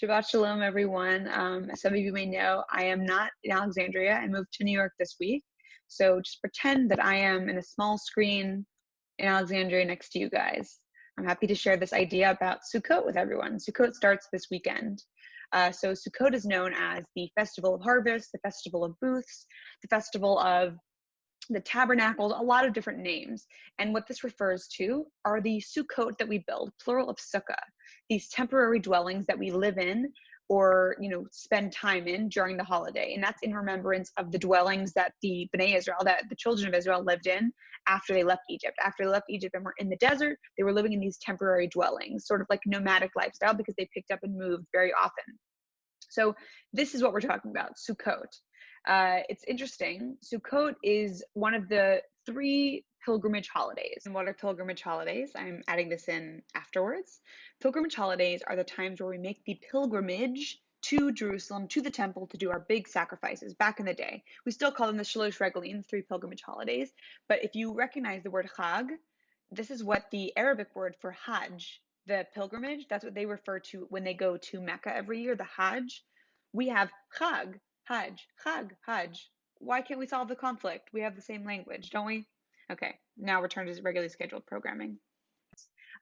Shabbat Shalom, everyone. As some of you may know, I am not in Alexandria. I moved to New York this week. So just pretend that I am in a small screen in Alexandria next to you guys. I'm happy to share this idea about Sukkot with everyone. Sukkot starts this weekend. So Sukkot is known as the Festival of Harvest, the Festival of Booths, the Festival of the Tabernacles, a lot of different names. And what this refers to are the Sukkot that we build, plural of sukkah, these temporary dwellings that we live in or spend time in during the holiday. And that's in remembrance of the dwellings that the Bnei Israel, that the children of Israel lived in after they left Egypt. After they left Egypt and were in the desert, they were living in these temporary dwellings, sort of like nomadic lifestyle, because they picked up and moved very often. So this is what we're talking about, Sukkot. It's interesting. Sukkot is one of the 3 pilgrimage holidays. And what are pilgrimage holidays? I'm adding this in afterwards. Pilgrimage holidays are the times where we make the pilgrimage to Jerusalem, to the temple, to do our big sacrifices. Back in the day, we still call them the Shalosh Regalim, 3 pilgrimage holidays. But if you recognize the word Chag, this is what the Arabic word for Hajj, the pilgrimage, that's what they refer to when they go to Mecca every year, the Hajj. We have Chag, Hajj, Chag, Hajj. Why can't we solve the conflict? We have the same language, don't we? Okay, now return to regularly scheduled programming.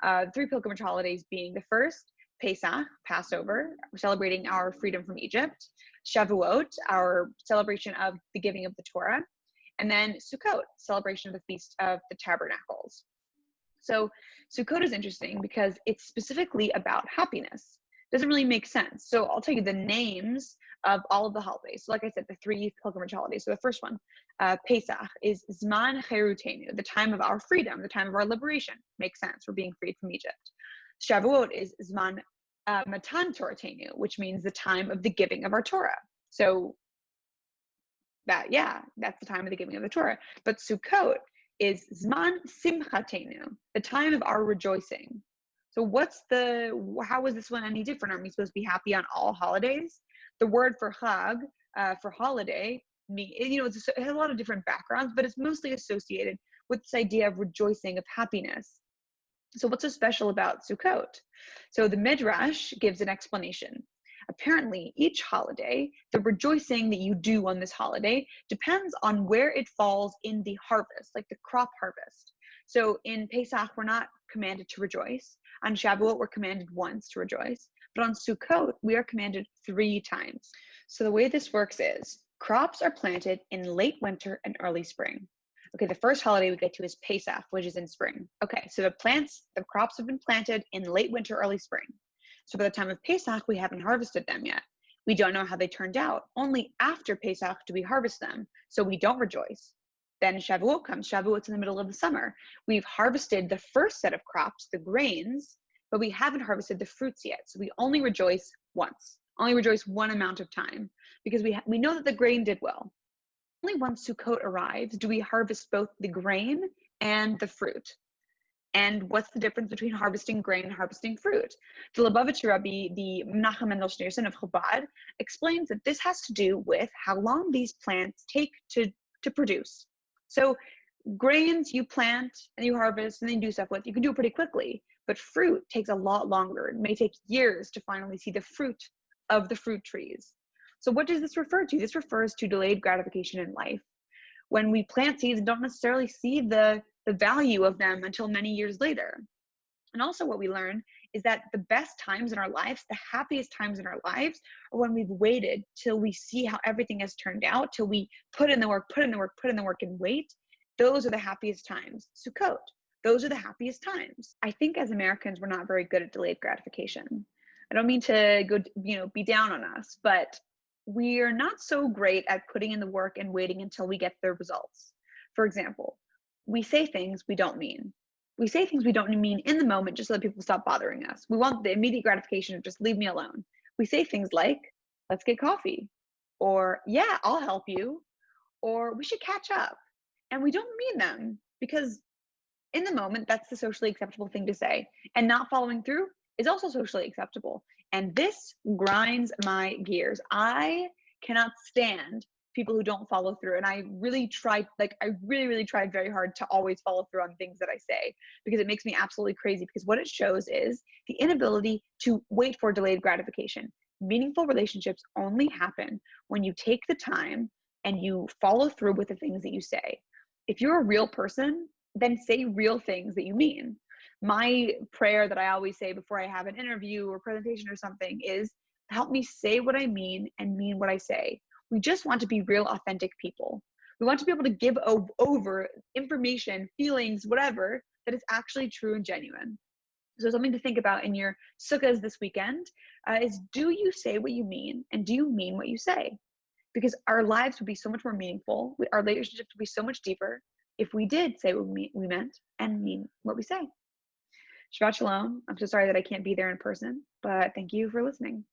3 pilgrimage holidays being the first, Pesach, Passover, we're celebrating our freedom from Egypt. Shavuot, our celebration of the giving of the Torah. And then Sukkot, celebration of the Feast of the Tabernacles. So Sukkot is interesting because it's specifically about happiness. Doesn't really make sense. So I'll tell you the names of all of the holidays. So like I said, the 3 pilgrimage holidays. So the first one, Pesach, is Zman Cherutenu, the time of our freedom, the time of our liberation. Makes sense. We're being freed from Egypt. Shavuot is Zman Matan Toratenu, which means the time of the giving of our Torah. So that's the time of the giving of the Torah. But Sukkot is Zman Simchatenu, the time of our rejoicing. So how is this one any different? Aren't we supposed to be happy on all holidays? The word for Chag, for holiday, it has a lot of different backgrounds, but it's mostly associated with this idea of rejoicing, of happiness. So what's so special about Sukkot? So the Midrash gives an explanation. Apparently, each holiday, the rejoicing that you do on this holiday depends on where it falls in the harvest, like the crop harvest. So in Pesach, we're not commanded to rejoice. On Shavuot, we're commanded once to rejoice. But on Sukkot, we are commanded 3 times. So the way this works is crops are planted in late winter and early spring. Okay, the first holiday we get to is Pesach, which is in spring. Okay, so the crops have been planted in late winter, early spring. So by the time of Pesach, we haven't harvested them yet. We don't know how they turned out. Only after Pesach do we harvest them. So we don't rejoice. Then Shavuot comes. Shavuot's in the middle of the summer. We've harvested the first set of crops, the grains, but we haven't harvested the fruits yet. So we only rejoice once, only rejoice one amount of time, because we know that the grain did well. Only once Sukkot arrives do we harvest both the grain and the fruit. And what's the difference between harvesting grain and harvesting fruit? The Lubavitcher Rebbe, the Menachem Mendel Schneerson of Chabad, explains that this has to do with how long these plants take to produce. So grains you plant and you harvest and then you do stuff with, you can do it pretty quickly, but fruit takes a lot longer. It may take years to finally see the fruit of the fruit trees. So what does this refer to? This refers to delayed gratification in life. When we plant seeds and don't necessarily see the value of them until many years later. And also what we learn is that the best times in our lives, the happiest times in our lives, are when we've waited till we see how everything has turned out, till we put in the work and wait. Those are the happiest times. Sukkot, those are the happiest times. I think as Americans, we're not very good at delayed gratification. I don't mean to go, be down on us, but we are not so great at putting in the work and waiting until we get the results. For example, we say things we don't mean. We say things we don't mean in the moment just so that people stop bothering us. We want the immediate gratification of just leave me alone. We say things like, let's get coffee, or yeah, I'll help you, or we should catch up. And we don't mean them because in the moment, that's the socially acceptable thing to say. And not following through is also socially acceptable. And this grinds my gears. I cannot stand people who don't follow through. And I really tried very hard to always follow through on things that I say, because it makes me absolutely crazy, because what it shows is the inability to wait for delayed gratification. Meaningful relationships only happen when you take the time and you follow through with the things that you say. If you're a real person, then say real things that you mean. My prayer that I always say before I have an interview or presentation or something is, help me say what I mean and mean what I say. We just want to be real, authentic people. We want to be able to give over information, feelings, whatever, that is actually true and genuine. So something to think about in your sukkahs this weekend is, do you say what you mean and do you mean what you say? Because our lives would be so much more meaningful. Our relationships would be so much deeper if we did say what we meant and mean what we say. Shabbat Shalom. I'm so sorry that I can't be there in person, but thank you for listening.